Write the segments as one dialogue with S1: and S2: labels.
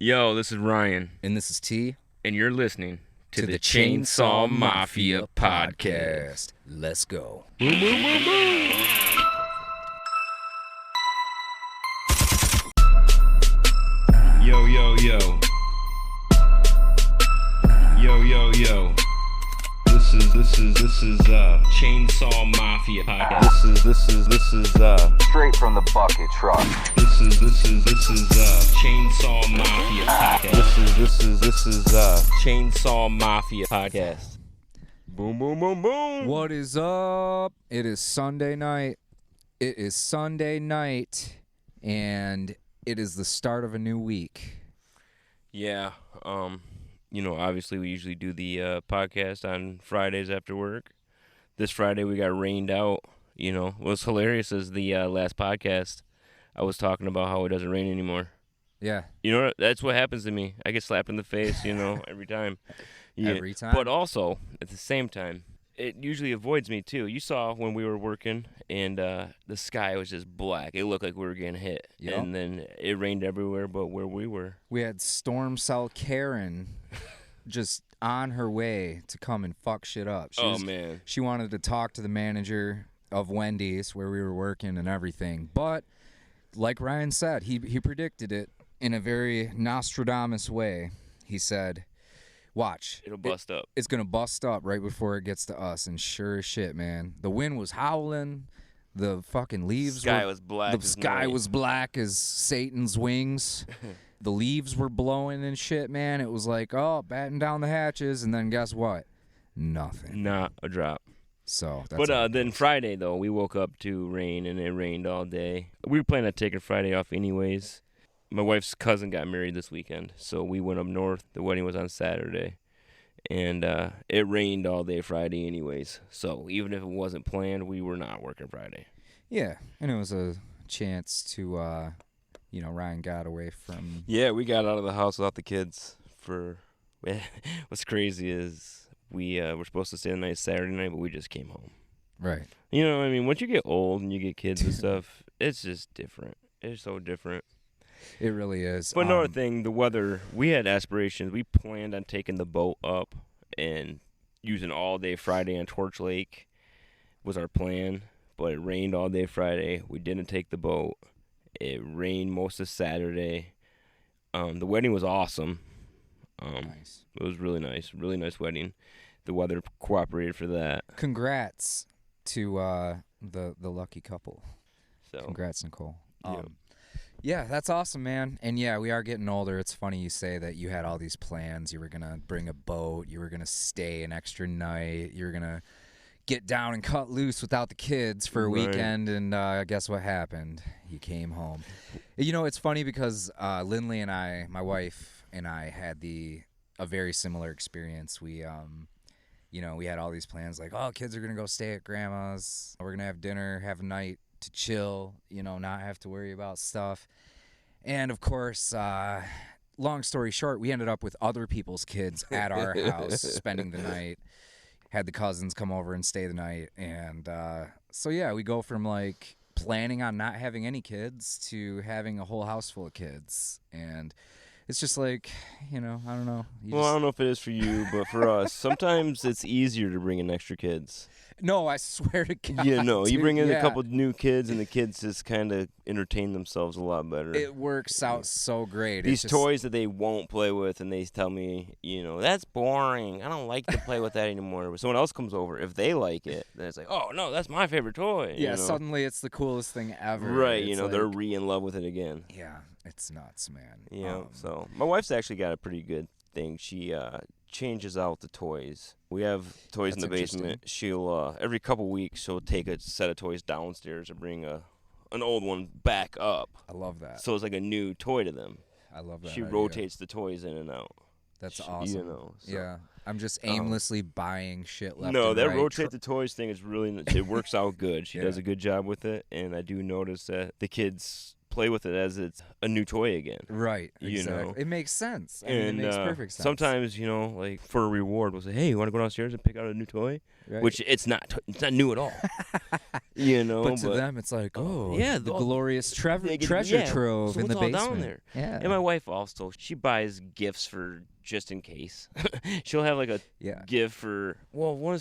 S1: Yo, this is Ryan,
S2: And this is T.
S1: and you're listening to the
S2: Chainsaw Mafia podcast. Let's go.
S1: Boom, boom, boom, boom. Yo, yo, yo. Yo, yo, yo. This is Chainsaw Mafia podcast.
S3: This is straight from the bucket truck.
S1: This is Chainsaw Mafia podcast.
S3: This is
S1: Chainsaw Mafia podcast. Boom, boom, boom, boom.
S2: What is up? It is Sunday night. And it is the start of a new week.
S1: Yeah, obviously we usually do the podcast on Fridays after work. This Friday we got rained out. What's hilarious is the last podcast I was talking about how it doesn't rain anymore.
S2: Yeah.
S1: That's what happens to me. I get slapped in the face, every time. Yeah.
S2: Every time?
S1: But also, at the same time, it usually avoids me too. You saw when we were working and the sky was just black. It looked like we were getting hit.
S2: Yep.
S1: And then it rained everywhere but where we were.
S2: We had Storm Cell Karen just on her way to come and fuck shit up.
S1: Man.
S2: She wanted to talk to the manager of Wendy's where we were working and everything. But like Ryan said, he predicted it in a very Nostradamus way. He said, watch.
S1: It'll bust up.
S2: It's going to bust up right before it gets to us. And sure as shit, man. The wind was howling. The fucking leaves
S1: was black.
S2: The sky was black as Satan's wings. The leaves were blowing and shit, man. It was like, oh, batten down the hatches. And then guess what? Nothing.
S1: Not a drop.
S2: So that's
S1: But then Friday, though, we woke up to rain, and it rained all day. We were planning on taking Friday off anyways. My wife's cousin got married this weekend, so we went up north. The wedding was on Saturday, and it rained all day Friday anyways. So even if it wasn't planned, we were not working Friday.
S2: Yeah, and it was a chance to, Ryan got away from...
S1: Yeah, we got out of the house without the kids. What's crazy is we were supposed to stay the night Saturday night, but we just came home.
S2: Right.
S1: Once you get old and you get kids and stuff, it's just different. It's so different.
S2: It really is.
S1: But another thing, the weather, we had aspirations. We planned on taking the boat up and using all day Friday on Torch Lake was our plan. But it rained all day Friday. We didn't take the boat. It rained most of Saturday. The wedding was awesome.
S2: Nice.
S1: It was really nice wedding. The weather cooperated for that.
S2: Congrats to the lucky couple.
S1: So
S2: Congrats, Nicole.
S1: Yeah.
S2: Yeah, that's awesome, man. And yeah, we are getting older. It's funny you say that you had all these plans. You were going to bring a boat. You were going to stay an extra night. You were going to get down and cut loose without the kids for a weekend. And guess what happened? You came home. It's funny because Lindley and I, my wife and I, had a very similar experience. We, we had all these plans like, oh, kids are going to go stay at grandma's. We're going to have dinner, have a night to chill, not have to worry about stuff. And of course, long story short, we ended up with other people's kids at our house spending the night. Had the cousins come over and stay the night. And so yeah, we go from like planning on not having any kids to having a whole house full of kids. And it's just like, I don't know.
S1: I don't know if it is for you, but for us, sometimes it's easier to bring in extra kids.
S2: No, I swear to God.
S1: You bring in a couple new kids, and the kids just kind of entertain themselves a lot better.
S2: It works out so great.
S1: These toys that they won't play with, and they tell me, that's boring. I don't like to play with that anymore. But someone else comes over. If they like it, then it's like, oh, no, that's my favorite toy.
S2: Yeah, suddenly it's the coolest thing ever.
S1: Right, they're in love with it again.
S2: Yeah, it's nuts, man.
S1: So my wife's actually got a pretty good thing. She changes out the toys. We have toys in the basement. She'll every couple weeks she'll take a set of toys downstairs and bring an old one back up.
S2: I love that.
S1: So it's like a new toy to them.
S2: I love that.
S1: She rotates the toys in and out.
S2: That's awesome.
S1: So.
S2: Yeah, I'm just aimlessly buying shit left.
S1: No,
S2: and
S1: that
S2: right.
S1: rotate the toys thing is really it works out good. She does a good job with it, and I do notice that the kids play with it as it's a new toy again.
S2: Right.
S1: You
S2: Exactly.
S1: know?
S2: It makes sense. I mean, it makes perfect sense.
S1: Sometimes, like for a reward, we'll say, "Hey, you want to go downstairs and pick out a new toy?"
S2: Right.
S1: Which it's not new at all.
S2: But to them, it's like, the glorious treasure trove
S1: so
S2: in the
S1: it's all
S2: basement.
S1: down there.
S2: Yeah.
S1: And my wife also, she buys gifts for just in case. She'll have like a gift for someone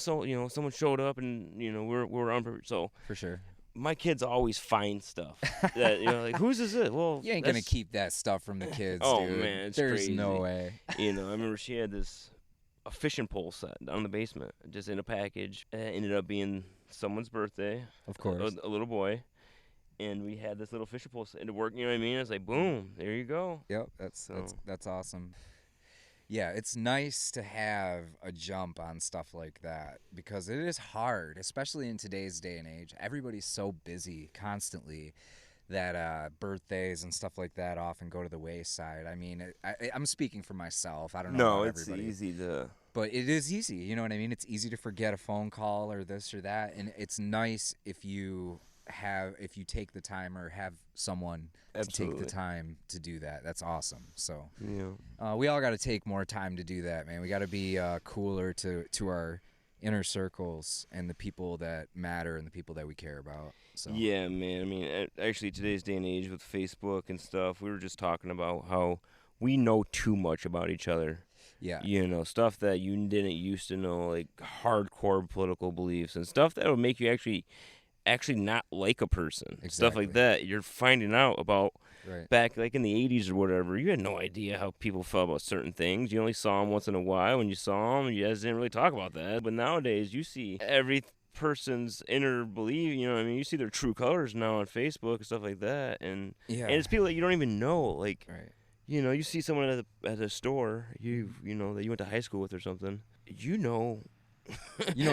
S1: showed up and we're on, so
S2: for sure.
S1: My kids always find stuff that like, whose is it? Well,
S2: you ain't gonna keep that stuff from the kids.
S1: Oh
S2: dude.
S1: man, it's
S2: there's
S1: crazy.
S2: No way.
S1: I remember she had a fishing pole set down in the basement, just in a package. It ended up being someone's birthday,
S2: of course,
S1: a little boy, and we had this little fishing pole set to work. You know what I mean? It's like, boom, there you go.
S2: Yep, that's awesome. Yeah, it's nice to have a jump on stuff like that because it is hard, especially in today's day and age. Everybody's so busy constantly that birthdays and stuff like that often go to the wayside. I mean, I'm speaking for myself. I don't know about everybody.
S1: No, it's easy to...
S2: But it is easy, you know what I mean? It's easy to forget a phone call or this or that, and it's nice if you take the time or have someone to take the time to do that. That's awesome. So we all got to take more time to do that, man. We got to be cooler to our inner circles and the people that matter and the people that we care about. So. Yeah,
S1: man. I mean, actually, today's day and age with Facebook and stuff, we were just talking about how we know too much about each other.
S2: Yeah.
S1: Stuff that you didn't used to know, like hardcore political beliefs and stuff that would make you actually not like a person.
S2: Exactly.
S1: Stuff like that you're finding out about back like in the 80s or whatever. You had no idea how people felt about certain things. You only saw them once in a while. When you saw them, you guys didn't really talk about that. But nowadays you see every person's inner belief, you see their true colors now on Facebook and stuff like that, and it's people that you don't even know, like you see someone at a store that you went to high school with or something,
S2: you know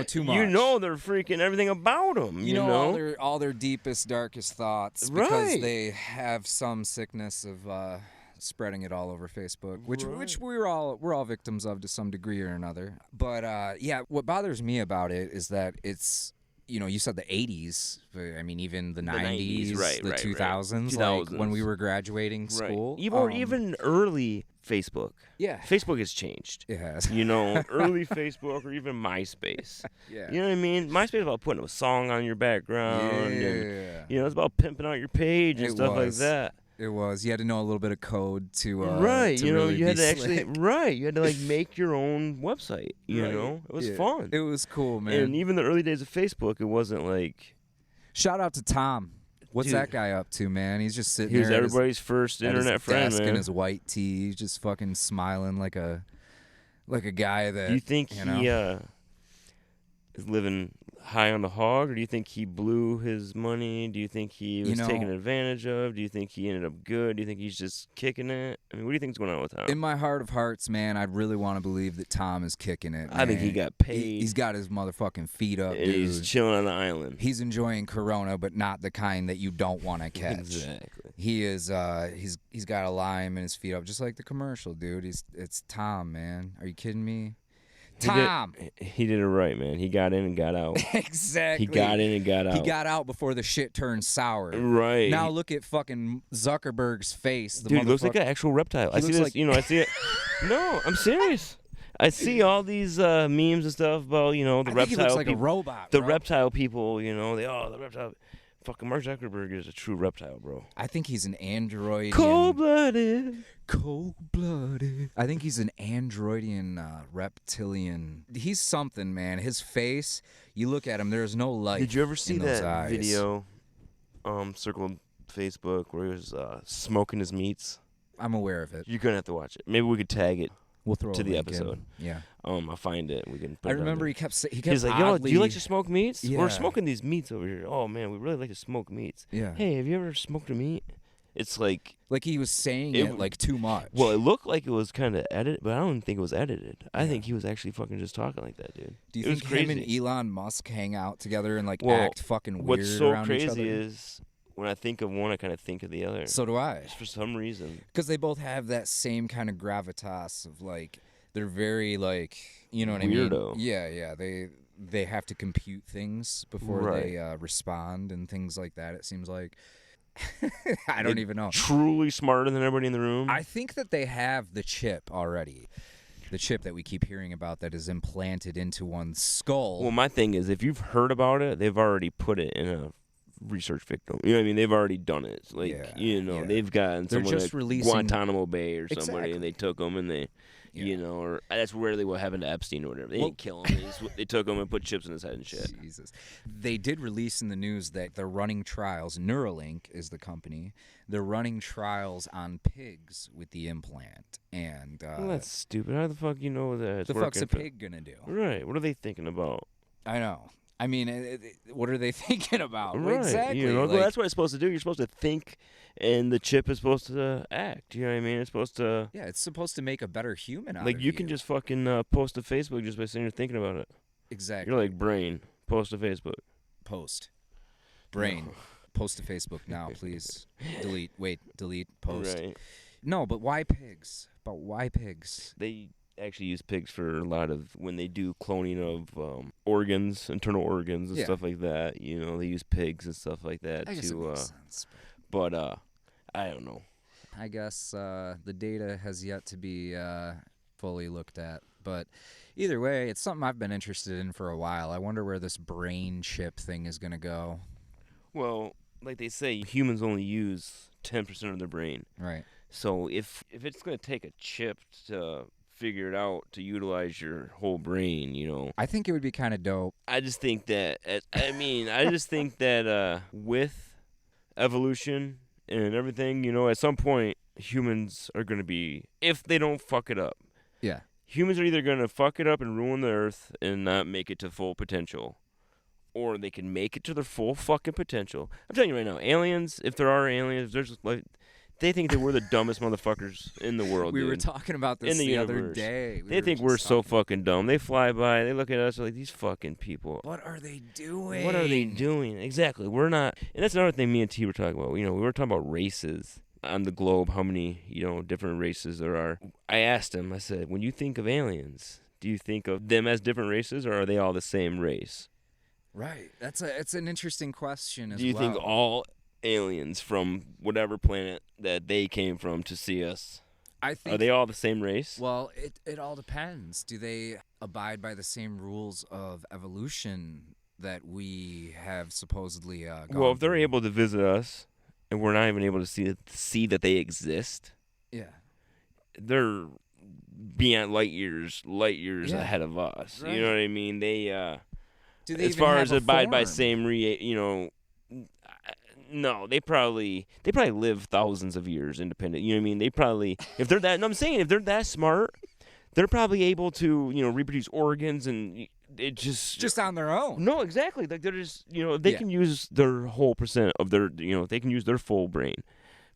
S2: too much.
S1: They're freaking everything about them. You know
S2: all their deepest, darkest thoughts because they have some sickness of spreading it all over Facebook, which we're all victims of to some degree or another. But what bothers me about it is that it's you said the 80s. I mean, even the 90s, the 2000s, like when we were graduating school,
S1: even early Facebook.
S2: Yeah,
S1: Facebook has changed.
S2: It has.
S1: Early Facebook or even MySpace.
S2: Yeah.
S1: You know what I mean? MySpace is about putting a song on your background.
S2: Yeah.
S1: And, it's about pimping out your page and stuff like that.
S2: It was. You had to know a little bit of code to
S1: you
S2: really
S1: had to
S2: slick.
S1: you had to like make your own website. It was fun.
S2: It was cool, man.
S1: And even the early days of Facebook, it wasn't like.
S2: Shout out to Tom. What's that guy up to, man? He's just sitting there.
S1: He was everybody's first internet friend, man.
S2: In his white tee, he's just fucking smiling like a guy that.
S1: Do you think he is living high on the hog, or do you think he blew his money? Do you think he was taken advantage of? Do you think he ended up good? Do you think he's just kicking it? I mean, what do you think's going on with Tom?
S2: In my heart of hearts, man, I really want to believe that Tom is kicking it.
S1: I think he got paid.
S2: He's got his motherfucking feet up,
S1: and
S2: dude.
S1: He's chilling on the island.
S2: He's enjoying Corona, but not the kind that you don't want to catch.
S1: Exactly.
S2: He is. He's got a lime in his feet up, just like the commercial, dude. It's Tom, man. Are you kidding me? Tom.
S1: He did it right, man. He got in and got out.
S2: Exactly.
S1: He got in and got out.
S2: He got out before the shit turned sour.
S1: Right.
S2: Now look at fucking Zuckerberg's face.
S1: Dude, he looks like an actual reptile. I see this. I see it. No, I'm serious. I see all these memes and stuff about the reptile.
S2: Think he looks like a robot.
S1: The reptile people. The reptile. Fucking Mark Zuckerberg is a true reptile, bro.
S2: I think he's an android.
S1: Cold-blooded.
S2: I think he's an androidian reptilian. He's something, man. His face, you look at him, there's no light.
S1: Did you ever see that
S2: eyes.
S1: video circled Facebook where he was smoking his meats?
S2: I'm aware of it.
S1: You're going to have to watch it. Maybe we could tag it.
S2: We'll throw
S1: to
S2: a
S1: the
S2: link
S1: episode.
S2: In. Yeah.
S1: I'll find it. We can. Put
S2: I
S1: it
S2: remember
S1: he
S2: kept
S1: He's like, "Yo, do you like to smoke meats?
S2: Yeah.
S1: We're smoking these meats over here. Oh man, we really like to smoke meats.
S2: Yeah.
S1: Hey, have you ever smoked a meat? It's like
S2: he was saying it like too much.
S1: Well, it looked like it was kind of edited, but I don't think it was edited. I think he was actually fucking just talking like that, dude.
S2: Do you think him and Elon Musk hang out together and act fucking weird
S1: what's so
S2: around each other?
S1: crazy is when I think of one, I kind of think of the other.
S2: So do I.
S1: Just for some reason.
S2: Because they both have that same kind of gravitas of they're very you know what
S1: Weirdo.
S2: I mean? Yeah. They have to compute things before they respond and things like that. It seems like I don't even know.
S1: Truly smarter than everybody in the room.
S2: I think that they have the chip already. The chip that we keep hearing about that is implanted into one's skull.
S1: Well, my thing is, if you've heard about it, they've already put it in a research victim. You know what I mean? They've already done it. It's like, they've gotten
S2: They're
S1: someone
S2: just
S1: at
S2: releasing...
S1: Guantanamo Bay or somebody,
S2: Exactly.
S1: and they took them and they, or that's really what happened to Epstein or whatever. They didn't kill him. They took him and put chips in his head and shit.
S2: Jesus. They did release in the news that they're running trials. Neuralink is the company. They're running trials on pigs with the implant. And
S1: Well, that's stupid. How the fuck you know that it's
S2: the
S1: working
S2: fuck's a pig gonna do?
S1: Right. What are they thinking about?
S2: I know. I mean, what are they thinking about?
S1: Right.
S2: Exactly.
S1: Well, that's what it's supposed to do. You're supposed to think, and the chip is supposed to act. You know what I mean? It's supposed to...
S2: Yeah, it's supposed to make a better human out
S1: Like,
S2: of
S1: you can just fucking post to Facebook just by sitting there thinking about it.
S2: Exactly.
S1: You're like, brain, post to Facebook.
S2: Post. Brain. No. Post to Facebook now, please. Delete. Wait. Delete. Post.
S1: Right.
S2: No, but why pigs? But why pigs?
S1: They actually use pigs for a lot of... When they do cloning of organs, internal organs and stuff like that, they use pigs and stuff like that
S2: I guess
S1: to...
S2: it makes sense.
S1: But I don't know.
S2: I guess the data has yet to be fully looked at. But either way, it's something I've been interested in for a while. I wonder where this brain chip thing is going to go.
S1: Well, like they say, humans only use 10% of their brain.
S2: Right.
S1: So if it's going to take a chip to figure it out to utilize your whole brain,
S2: I think it would be kind of dope.
S1: I just think that, with evolution and everything, at some point, humans are going to be, if they don't fuck it up.
S2: Yeah.
S1: Humans are either going to fuck it up and ruin the earth and not make it to full potential, or they can make it to their full fucking potential. I'm telling you right now, aliens, if there are aliens, there's like, they think that we're the dumbest motherfuckers in the world.
S2: We
S1: dude.
S2: were talking about this
S1: in the
S2: other
S1: universe.
S2: day.
S1: They think we're so fucking dumb. They fly by, they look at us like, these fucking people.
S2: What are they doing?
S1: What are they doing? Exactly. We're not. And that's another thing me and T were talking about. We were talking about races on the globe, how many, different races there are. I asked him, I said, when you think of aliens, do you think of them as different races, or are they all the same race?
S2: Right. It's an interesting question as well.
S1: Do you think all aliens from whatever planet that they came from to see us,
S2: I think,
S1: are they all the same race?
S2: Well, it all depends. Do they abide by the same rules of evolution that we have supposedly gone
S1: Well, if they're
S2: through?
S1: able to visit us and we're not even able to see that they exist,
S2: Yeah.
S1: they're beyond light years ahead of us.
S2: Right.
S1: You know what I mean? They
S2: Do they
S1: as
S2: even
S1: far
S2: have
S1: as
S2: a
S1: abide by
S2: form?
S1: same no, they probably live thousands of years independent. You know what I mean? They probably, if they're that, no, I'm saying if they're that smart, they're probably able to, reproduce organs, and it just
S2: on their own.
S1: No, exactly. Like they're just, they can use their whole percent of their, they can use their full brain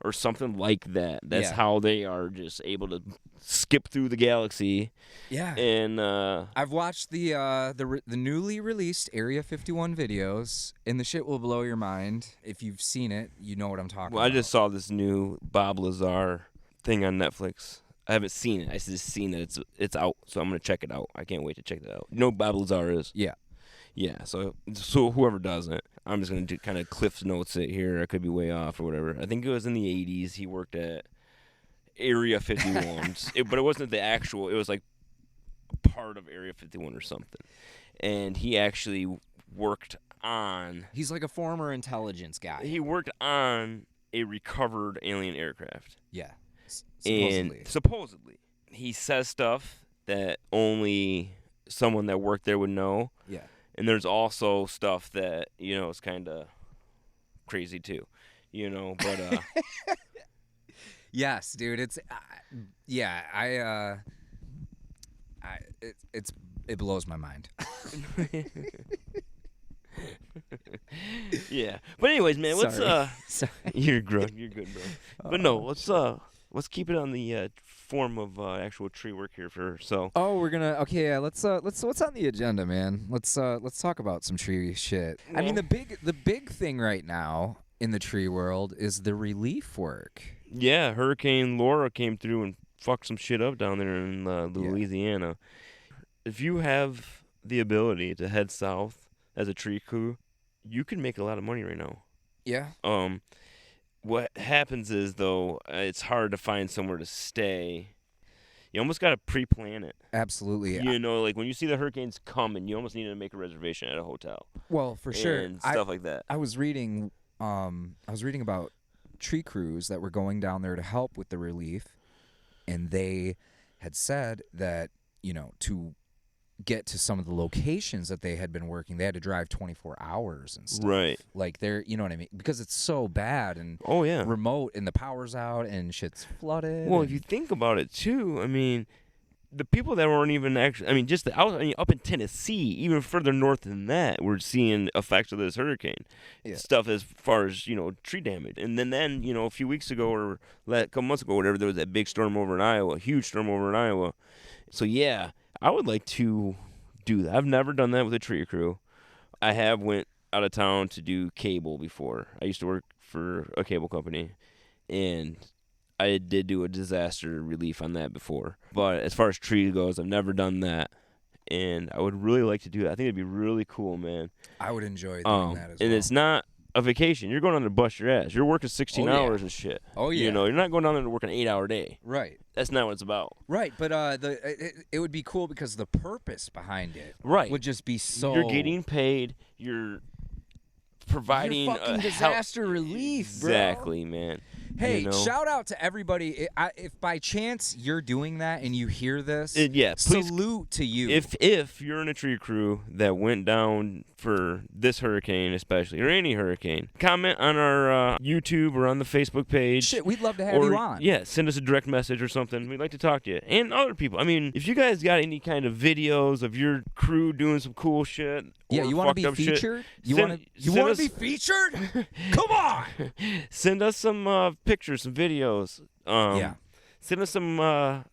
S1: or something like that. That's how they are just able to skip through the galaxy.
S2: Yeah.
S1: And
S2: I've watched the newly released Area 51 videos, and the shit will blow your mind. If you've seen it, you know what I'm talking about.
S1: I just saw this new Bob Lazar thing on Netflix. I haven't seen it. I just seen that it's out, so I'm gonna check it out. I can't wait to check that out. You know who Bob Lazar is?
S2: Yeah.
S1: Yeah. So whoever does it, I'm just gonna do kind of Cliff Notes it here. I could be way off or whatever. I think it was in the 80s. He worked at Area 51, but it wasn't the actual. It was like a part of Area 51 or something. And he actually worked on.
S2: He's like a former intelligence guy.
S1: He worked on a recovered alien aircraft.
S2: Yeah.
S1: Supposedly. And supposedly, he says stuff that only someone that worked there would know.
S2: Yeah.
S1: And there's also stuff that, is kind of crazy too, but
S2: yes, dude, it's it blows my mind.
S1: Yeah. But anyways, man, let's
S2: Sorry.
S1: You're good, bro. But no, let's keep it on the form of actual tree work here so.
S2: Oh, we're gonna let's what's on the agenda, man? Let's talk about some tree shit. I mean, the big thing right now in the tree world is the relief work.
S1: Yeah, Hurricane Laura came through and fucked some shit up down there in Louisiana. If you have the ability to head south as a tree crew, you can make a lot of money right now.
S2: Yeah.
S1: what happens is, though, it's hard to find somewhere to stay. You almost got to pre-plan it.
S2: Absolutely.
S1: You know, like when you see the hurricanes coming, you almost need to make a reservation at a hotel.
S2: Well, for sure.
S1: And stuff like that.
S2: I was reading about tree crews that were going down there to help with the relief, and they had said that, you know, to get to some of the locations that they had been working, they had to drive 24 hours and stuff.
S1: Right.
S2: Like they're, you know what I mean? Because it's so bad and remote and the power's out and shit's flooded.
S1: Well, if you think about it too, I mean, the people that weren't even actually, I mean, just up in Tennessee, even further north than that, we're seeing effects of this hurricane.
S2: Yeah.
S1: Stuff as far as, you know, tree damage. And then, you know, a few weeks ago or a couple months ago, whatever, there was that big storm over in Iowa, a huge storm over in Iowa. So, yeah, I would like to do that. I've never done that with a tree crew. I have went out of town to do cable before. I used to work for a cable company, and I did do a disaster relief on that before. But as far as tree goes, I've never done that, and I would really like to do that. I think it'd be really cool, man.
S2: I would enjoy doing that as well.
S1: And it's not a vacation. You're going down there to bust your ass. You're working 16 hours and shit.
S2: Oh, yeah.
S1: You know, you're not going down there to work an 8-hour day.
S2: Right.
S1: That's not what it's about.
S2: Right, but it would be cool because the purpose behind it would just be so...
S1: You're getting paid. You're providing
S2: fucking disaster relief, bro.
S1: Exactly, man.
S2: Hey,
S1: you know?
S2: Shout out to everybody. If by chance you're doing that and you hear this,
S1: please,
S2: salute to you.
S1: If you're in a tree crew that went down for this hurricane especially, or any hurricane, comment on our YouTube or on the Facebook page.
S2: Shit, we'd love to have you on.
S1: Yeah, send us a direct message or something. We'd like to talk to you. And other people. I mean, if you guys got any kind of videos of your crew doing some cool shit.
S2: Yeah, you want to be featured? You want to be featured? Come on!
S1: Send us some pictures, some videos. Send us some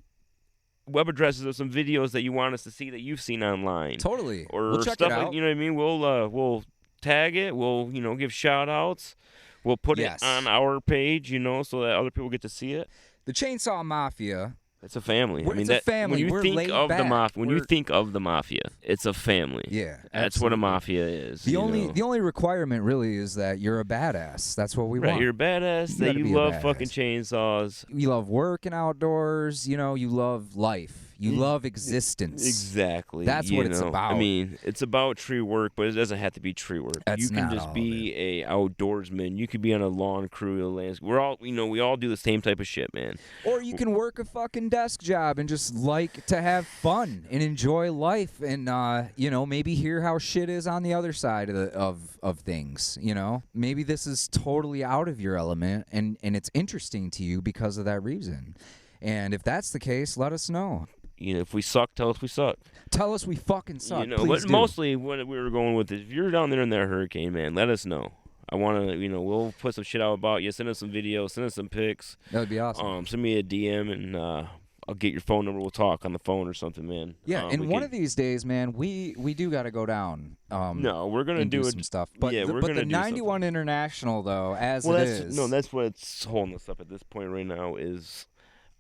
S1: web addresses of some videos that you want us to see that you've seen online.
S2: Totally.
S1: Or
S2: we'll check
S1: stuff
S2: it out.
S1: like, you know what I mean? We'll tag it. We'll, you know, give shout outs. We'll put it on our page, you know, so that other people get to see it.
S2: The Chainsaw Mafia.
S1: It's a family.
S2: It's a family.
S1: When you think of the mafia, you think of the mafia, it's a family.
S2: Yeah,
S1: that's what a mafia is.
S2: The only requirement really is that you're a badass. That's what we want.
S1: You're a badass. That you love fucking chainsaws.
S2: You love working outdoors. You know, you love life. You love existence.
S1: Exactly.
S2: That's what it's about.
S1: I mean, it's about tree work, but it doesn't have to be tree work.
S2: That's
S1: you can just be a outdoorsman. You could be on a lawn crew, landscape. We're all, you know, we all do the same type of shit, man.
S2: Or you can work a fucking desk job and just like to have fun and enjoy life, and you know, maybe hear how shit is on the other side of things. You know, maybe this is totally out of your element, and it's interesting to you because of that reason. And if that's the case, let us know.
S1: You know, if we suck, tell us we suck.
S2: Tell us we fucking suck.
S1: You know,
S2: please
S1: but
S2: do.
S1: mostly what we were going with is, if you're down there in that hurricane, man, let us know. I want to, you know, we'll put some shit out about you. Send us some videos. Send us some pics.
S2: That would be awesome.
S1: Send me a DM, and I'll get your phone number. We'll talk on the phone or something, man.
S2: Yeah, and one of these days, man, we do got to go down.
S1: No, we're gonna do
S2: some stuff. But
S1: yeah, we're gonna
S2: the
S1: do
S2: 91
S1: something.
S2: International, though, as it is.
S1: No, that's what's holding us up at this point right now is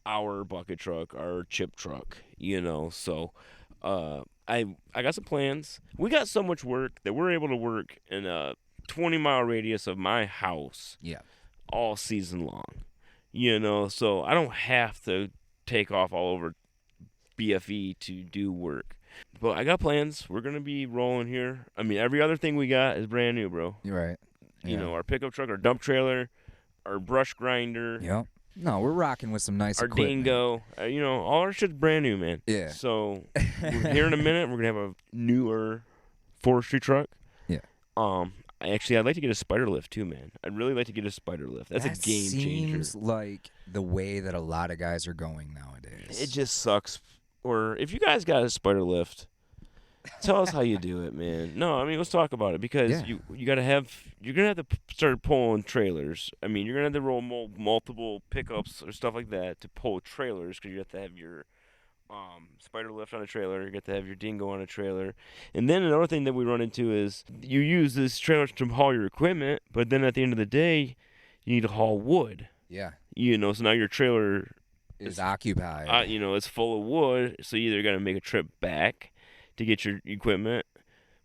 S1: our bucket truck, our chip truck, you know. So I got some plans. We got so much work that we're able to work in a 20-mile radius of my house all season long, you know. So I don't have to take off all over BFE to do work. But I got plans. We're going to be rolling here. I mean, every other thing we got is brand new, bro.
S2: You're right.
S1: You know, our pickup truck, our dump trailer, our brush grinder.
S2: Yep. No, we're rocking with some nice equipment.
S1: Our dingo. You know, all our shit's brand new, man.
S2: Yeah.
S1: So here in a minute, we're going to have a newer forestry truck.
S2: Yeah.
S1: I'd like to get a spider lift too, man. I'd really like to get a spider lift. That's a game changer.
S2: Seems like the way that a lot of guys are going nowadays.
S1: It just sucks. Or if you guys got a spider lift, tell us how you do it, man. No, I mean, let's talk about it, because you got to have, you're going to have to start pulling trailers. I mean, you're going to have to roll multiple pickups or stuff like that to pull trailers, because you have to have your spider lift on a trailer, you have to have your dingo on a trailer. And then another thing that we run into is you use this trailer to haul your equipment, but then at the end of the day, you need to haul wood.
S2: Yeah.
S1: You know, so now your trailer
S2: is occupied.
S1: You know, it's full of wood, so you either got to make a trip back to get your equipment.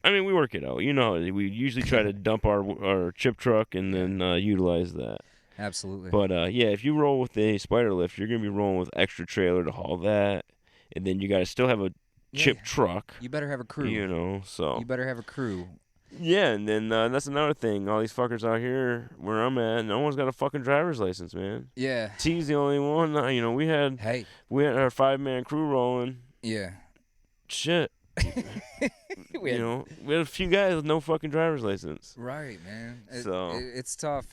S1: I mean, we work it out. You know, we usually try to dump our chip truck and then utilize that.
S2: Absolutely.
S1: But yeah, if you roll with a spider lift, you're gonna be rolling with extra trailer to haul that, and then you gotta still have a chip truck.
S2: You better have a crew.
S1: You know, so
S2: You better have a crew.
S1: yeah, and then that's another thing. All these fuckers out here where I'm at, no one's got a fucking driver's license, man.
S2: Yeah.
S1: T's the only one. You know, we had our 5-man crew rolling.
S2: Yeah.
S1: Shit. You know, we had a few guys with no fucking driver's license.
S2: Right, man. It's tough,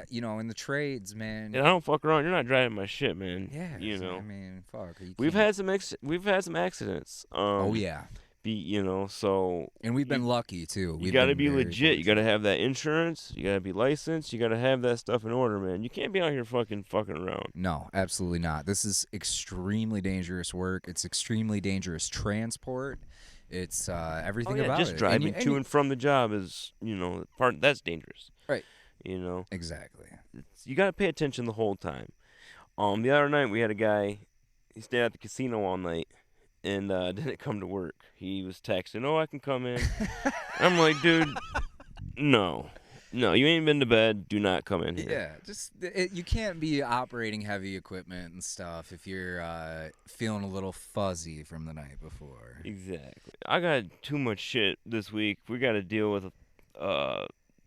S2: you know, in the trades, man.
S1: And I don't fuck around. You're not driving my shit, man.
S2: Yeah.
S1: You know.
S2: I mean, fuck.
S1: We've had some accidents.
S2: Oh yeah.
S1: You know, so
S2: and we've been lucky too.
S1: You got to be legit. You got to have that insurance. You got to be licensed. You got to have that stuff in order, man. You can't be out here fucking around.
S2: No, absolutely not. This is extremely dangerous work. It's extremely dangerous transport. It's everything about
S1: just
S2: it.
S1: driving to and from the job is, you know, that's dangerous.
S2: Right.
S1: You know.
S2: Exactly.
S1: You got to pay attention the whole time. The other night we had a guy. He stayed at the casino all night. And didn't come to work. He was texting, "Oh, I can come in." I'm like, dude, no, you ain't been to bed. Do not come in here.
S2: Yeah, just you can't be operating heavy equipment and stuff if you're feeling a little fuzzy from the night before.
S1: Exactly. I got too much shit this week. We got to deal with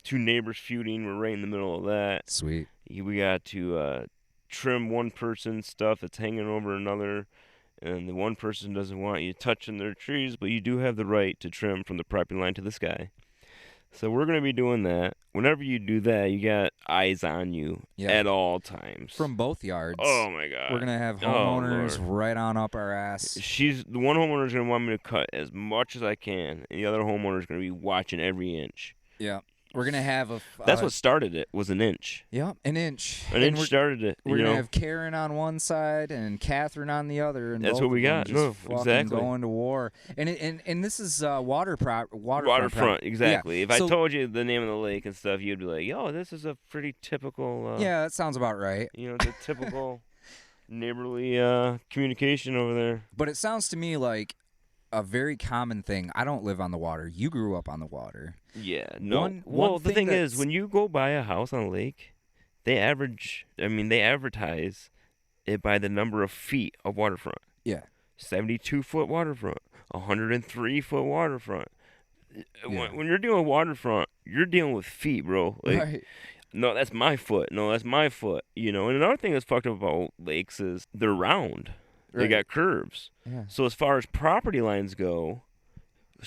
S1: 2 neighbors feuding. We're right in the middle of that.
S2: Sweet.
S1: We got to trim one person's stuff that's hanging over another. And the one person doesn't want you touching their trees, but you do have the right to trim from the property line to the sky. So we're going to be doing that. Whenever you do that, you got eyes on you at all times.
S2: From both yards.
S1: Oh, my God.
S2: We're going to have homeowners right on up our ass.
S1: The one homeowner's going to want me to cut as much as I can, and the other homeowner's going to be watching every inch.
S2: Yeah. We're going to have
S1: That's what started it, was an inch.
S2: Yep, an inch.
S1: An inch started it.
S2: We're going to have Karen on one side and Catherine on the other. And
S1: that's what we got. No, exactly.
S2: Going to war. And this is waterfront.
S1: Waterfront, exactly.
S2: Yeah.
S1: If I told you the name of the lake and stuff, you'd be like, yo, this is a pretty typical...
S2: yeah, that sounds about right.
S1: You know, the typical neighborly communication over there.
S2: But it sounds to me like a very common thing. I don't live on the water. You grew up on the water.
S1: Yeah, no. Well, the thing is, when you go buy a house on a lake, they advertise it by the number of feet of waterfront.
S2: Yeah.
S1: 72-foot waterfront, 103-foot waterfront.
S2: Yeah.
S1: When you're dealing with waterfront, you're dealing with feet, bro. Like,
S2: right.
S1: No, that's my foot. No, that's my foot. You know, and another thing that's fucked up about lakes is they're round. They got curves.
S2: Yeah.
S1: So as far as property lines go,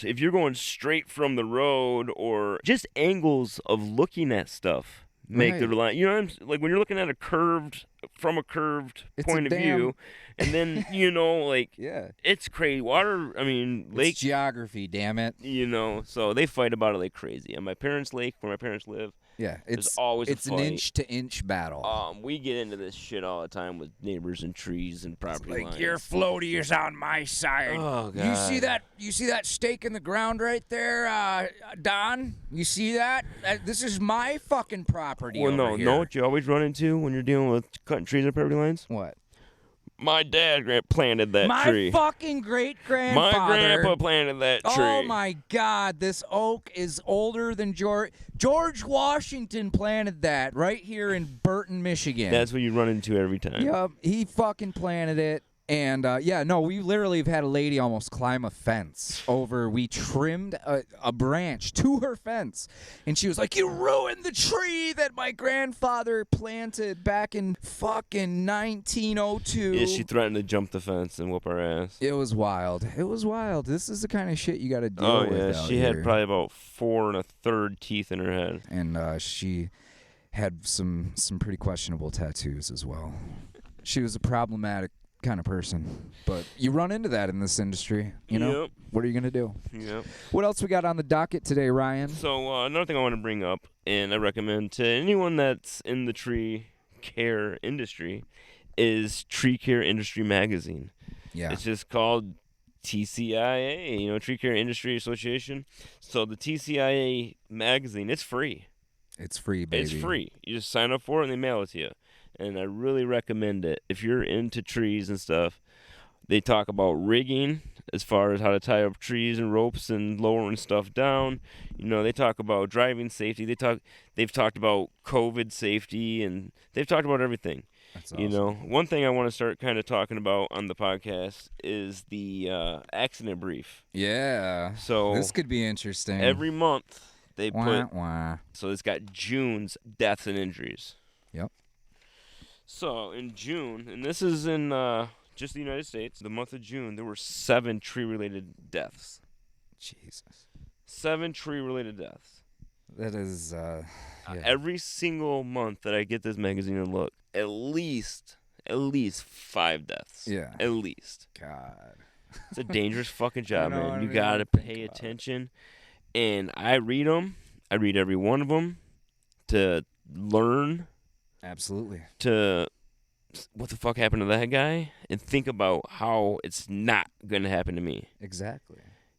S1: if you're going straight from the road or just angles of looking at stuff make the line. You know what I'm saying? Like when you're looking at a curved point of view, and then you know, like it's crazy. Water. I mean, lake
S2: it's geography. Damn it.
S1: You know, so they fight about it like crazy. And my parents' lake, where my parents live.
S2: Yeah, it's
S1: always
S2: it's an inch-to-inch battle.
S1: We get into this shit all the time with neighbors and trees and property lines.
S2: Your floaty is on my side.
S1: Oh God!
S2: You see that stake in the ground right there, Don? You see that? This is my fucking property.
S1: Well,
S2: over here.
S1: know what you always run into when you're dealing with cutting trees and property lines?
S2: What?
S1: My dad planted that tree.
S2: My fucking great-grandfather.
S1: My grandpa planted that tree.
S2: Oh, my God. This oak is older than George Washington planted that right here in Burton, Michigan.
S1: That's what you run into every time.
S2: Yep. He fucking planted it. And, we literally have had a lady almost climb a fence over. We trimmed a branch to her fence. And she was like, you ruined the tree that my grandfather planted back in fucking 1902.
S1: Yeah, she threatened to jump the fence and whoop our ass.
S2: It was wild. This is the kind of shit you got to deal with.
S1: Oh, yeah. She had probably about 4 1/3 teeth in her head.
S2: And she had some pretty questionable tattoos as well. She was a problematic kind of person, but you run into that in this industry, you know.
S1: Yep.
S2: What are you gonna do?
S1: Yep.
S2: What else we got on the docket today, Ryan?
S1: So another thing I want to bring up, and I recommend to anyone that's in the tree care industry, is Tree Care Industry Magazine.
S2: Yeah,
S1: it's just called TCIA, you know, Tree Care Industry Association. So the TCIA magazine, it's free.
S2: It's free, baby.
S1: It's free. You just sign up for it and they mail it to you. And I really recommend it if you're into trees and stuff. They talk about rigging as far as how to tie up trees and ropes and lowering stuff down. They talk about driving safety. They've talked about COVID safety, and they've talked about everything.
S2: That's awesome.
S1: One thing I want to start kind of talking about on the podcast is the accident brief.
S2: Yeah.
S1: So
S2: this could be interesting.
S1: every month they put.
S2: Wah.
S1: So it's got June's deaths and injuries.
S2: Yep.
S1: So in June, and this is in just the United States, the month of June, there were 7 tree-related deaths.
S2: Jesus.
S1: 7 tree-related deaths.
S2: That is, yeah.
S1: Every single month that I get this magazine and look, at least 5 deaths.
S2: Yeah.
S1: At least.
S2: God.
S1: It's a dangerous fucking job,
S2: I
S1: man. You
S2: don't
S1: gotta
S2: even think
S1: pay
S2: about it.
S1: attention. And I read them. I read every one of them to learn,
S2: Absolutely.
S1: to what the fuck happened to that guy, and think about how it's not gonna happen to me.
S2: Exactly.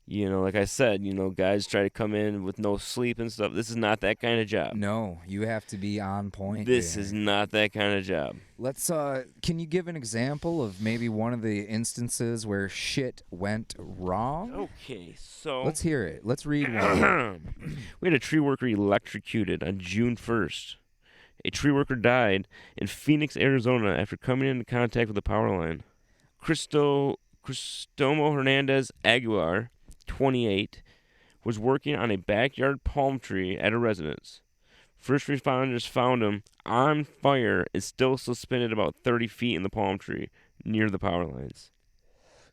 S1: Like I said, guys try to come in with no sleep and stuff. This is not that kind of job.
S2: No, you have to be on point.
S1: This
S2: there.
S1: is not that kind of job.
S2: Let's can you give an example of maybe one of the instances where shit went wrong?
S1: Okay, so
S2: Let's hear it. Let's read one.
S1: we had a tree worker electrocuted on June 1st. A tree worker died in Phoenix, Arizona after coming into contact with a power line. Cristomo Hernandez Aguilar, 28, was working on a backyard palm tree at a residence. First responders found him on fire and still suspended about 30 feet in the palm tree near the power lines.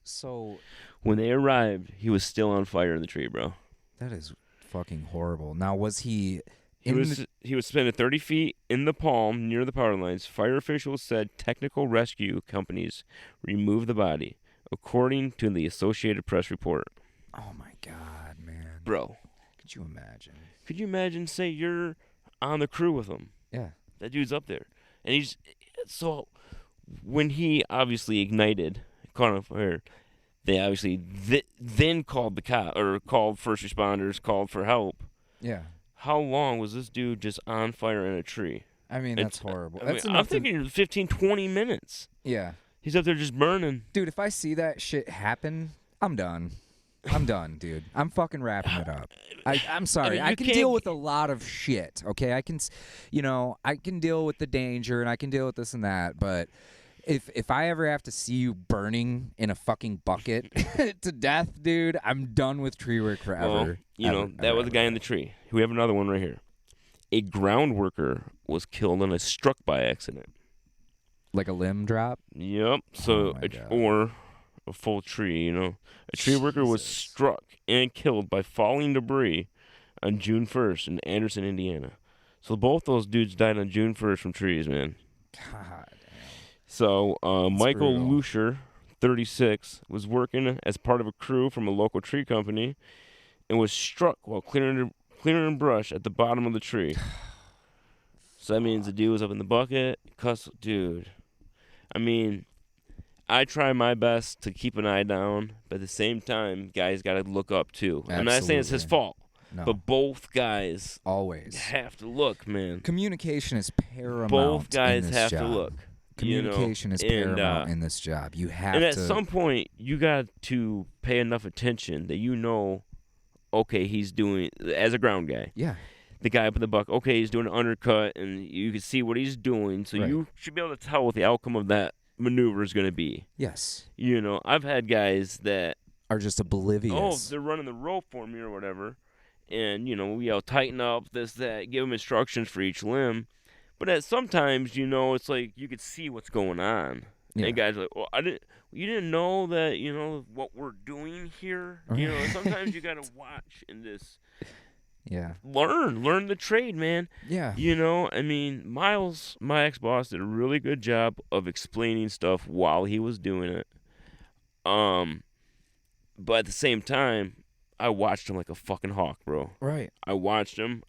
S2: So
S1: When they arrived, he was still on fire in the tree, bro.
S2: that is fucking horrible. Now, was he
S1: He was suspended 30 feet in the palm near the power lines. Fire officials said technical rescue companies removed the body, according to the Associated Press report.
S2: Oh my God, man.
S1: Bro,
S2: Could you imagine?
S1: could you imagine, say you're on the crew with him?
S2: Yeah.
S1: That dude's up there. And so when he obviously ignited, caught on fire, they obviously then called the cop, or called first responders, called for help.
S2: Yeah.
S1: How long was this dude just on fire in a tree?
S2: I mean, that's horrible.
S1: I mean,
S2: That's
S1: I'm
S2: enough to-
S1: thinking 15, 20 minutes.
S2: Yeah.
S1: He's up there just burning.
S2: Dude, if I see that shit happen, I'm done. I'm done, dude. I'm fucking wrapping it up. I'm sorry.
S1: mean,
S2: I
S1: you
S2: can
S1: can't
S2: deal with a lot of shit, okay? I can deal with the danger and I can deal with this and that, but if I ever have to see you burning in a fucking bucket to death, dude, I'm done with tree work forever.
S1: Well, that was the guy in the tree. We have another one right here. A ground worker was killed in a struck by accident.
S2: Like a limb drop?
S1: Yep. So,
S2: my God.
S1: or a full tree, A tree worker was
S2: Jesus.
S1: struck and killed by falling debris on June 1st in Anderson, Indiana. So both those dudes died on June 1st from trees, man.
S2: God.
S1: So Michael
S2: brutal.
S1: Lucier, 36, was working as part of a crew from a local tree company and was struck while clearing brush at the bottom of the tree. So that means the dude was up in the bucket. Dude. I mean, I try my best to keep an eye down, but at the same time, guys got to look up too. I'm not saying it's his
S2: Absolutely.
S1: fault,
S2: No.
S1: but both guys
S2: Always.
S1: have to look, man.
S2: Communication is paramount.
S1: Both guys
S2: in this
S1: have
S2: job.
S1: to look.
S2: Communication is
S1: and,
S2: paramount in this job. You have
S1: And
S2: to.
S1: at some point, you got to pay enough attention that okay, he's doing, as a ground guy,
S2: Yeah.
S1: the guy up in the buck, okay, he's doing an undercut, and you can see what he's doing, so
S2: Right.
S1: you should be able to tell what the outcome of that maneuver is going to be.
S2: Yes.
S1: I've had guys that,
S2: Are just oblivious.
S1: they're running the rope for me or whatever, and, we all tighten up, this, that, give them instructions for each limb, but sometimes, it's like you could see what's going on.
S2: Yeah.
S1: And guys are like, well, you didn't know that, what we're doing here? Sometimes you got to watch and just
S2: Yeah.
S1: learn the trade, man.
S2: Yeah.
S1: I mean, Miles, my ex-boss, did a really good job of explaining stuff while he was doing it. But at the same time, I watched him like a fucking hawk, bro.
S2: Right.
S1: I watched him.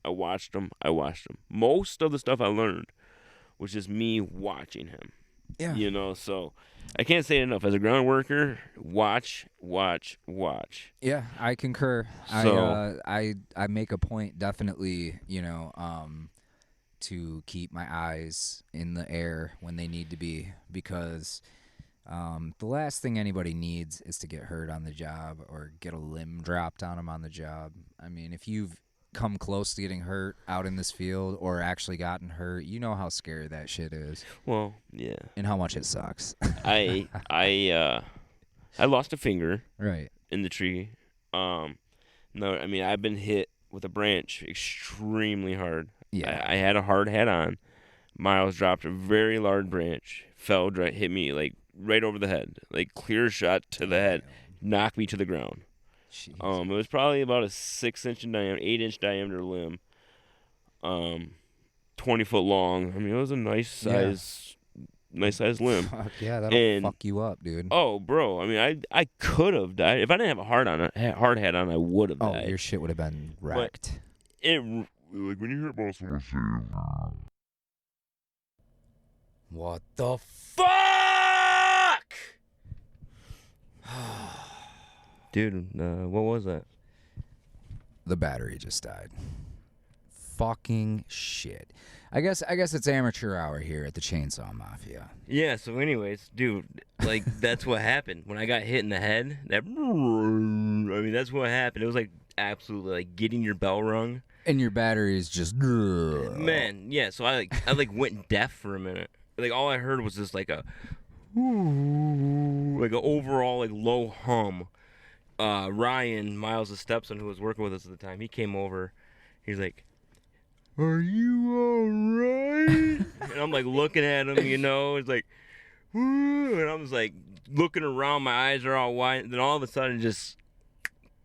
S1: Most of the stuff I learned was just me watching him.
S2: Yeah.
S1: So I can't say it enough. As a ground worker, watch.
S2: Yeah, I concur.
S1: So-
S2: I make a point definitely, to keep my eyes in the air when they need to be, because The last thing anybody needs is to get hurt on the job or get a limb dropped on them on the job. I mean, if you've come close to getting hurt out in this field or actually gotten hurt, you know how scary that shit is.
S1: Well, yeah.
S2: And how much it sucks.
S1: I lost a finger
S2: Right.
S1: in the tree. No, I mean, I've been hit with a branch extremely hard.
S2: Yeah.
S1: I had a hard hat on. Miles dropped a very large branch, fell, hit me like right over the head, like clear shot to the head, knocked me to the ground.
S2: Jeez.
S1: It was probably about a 6-inch in diameter, 8-inch diameter limb. 20 foot long. I mean, it was a nice size limb.
S2: Fuck yeah, that'll fuck you up, dude.
S1: Oh, bro. I mean, I could have died if I didn't have a hard hat on. I would have died.
S2: Oh, your shit would have been wrecked.
S1: It like when you hear about someone say,
S2: What the
S1: "Fuck!" Dude, what was that?
S2: The battery just died. Fucking shit. I guess it's amateur hour here at the Chainsaw Mafia.
S1: Yeah, so anyways, dude, like that's what happened. When I got hit in the head, that's what happened. It was like absolutely like getting your bell rung.
S2: And your battery is just
S1: Man, yeah, so I went deaf for a minute. Like all I heard was just like a overall like low hum. Ryan, Miles' stepson, who was working with us at the time, he came over. He's like, "Are you alright?" And I'm like looking at him, it's like, "Woo," and I was like looking around, my eyes are all wide, and then all of a sudden just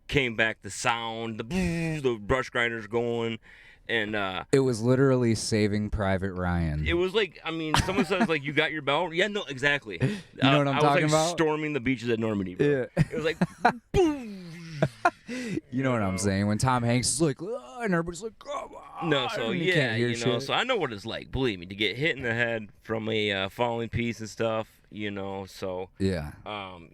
S1: came back the sound, the brush grinders going, and
S2: it was literally Saving Private Ryan.
S1: it was like, I mean, someone says like, "You got your bell?" Yeah, no, exactly.
S2: You know what I'm talking
S1: was like
S2: about?
S1: storming the beaches at Normandy, bro.
S2: Yeah.
S1: It was like, boom.
S2: You know what I'm saying? When Tom Hanks is like, "Oh," and everybody's like, "Come on."
S1: No, so
S2: and you
S1: yeah,
S2: can't hear shit.
S1: so I know what it's like. Believe me, to get hit in the head from a falling piece and stuff, So
S2: Yeah.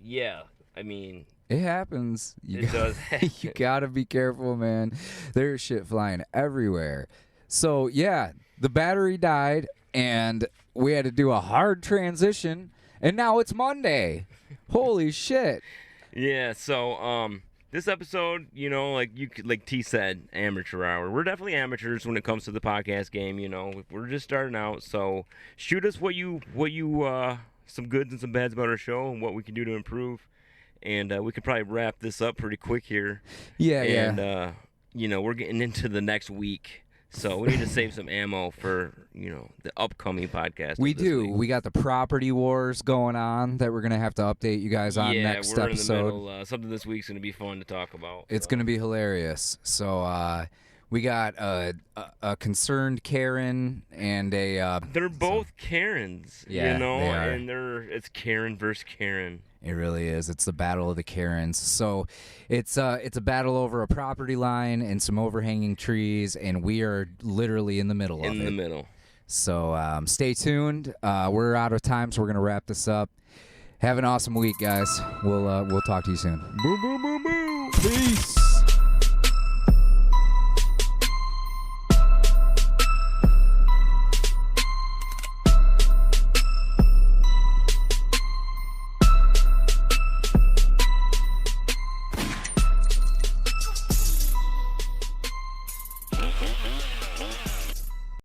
S1: yeah. I mean,
S2: It happens.
S1: it does.
S2: You gotta be careful, man. There's shit flying everywhere. So yeah, the battery died, and we had to do a hard transition, and now it's Monday. Holy shit!
S1: Yeah. So this episode, like T said, amateur hour. We're definitely amateurs when it comes to the podcast game. We're just starting out. So shoot us what you some goods and some bads about our show and what we can do to improve. And we could probably wrap this up pretty quick here.
S2: Yeah,
S1: and, we're getting into the next week. So we need to save some ammo for, the upcoming podcast.
S2: We do.
S1: Week.
S2: We got the property wars going on that we're going to have to update you guys on next
S1: we're
S2: episode.
S1: In the middle. Something this week's going to be fun to talk about.
S2: It's going to be hilarious. So we got a concerned Karen and a...
S1: They're both Karens,
S2: Yeah, they are.
S1: and it's Karen versus Karen.
S2: It really is. It's the battle of the Karens. So it's a battle over a property line and some overhanging trees, and we are literally in the middle of it.
S1: In the middle.
S2: So stay tuned. We're out of time, so we're gonna wrap this up. Have an awesome week, guys. We'll talk to you soon.
S1: Boo, boo, boo, boo.
S2: Peace.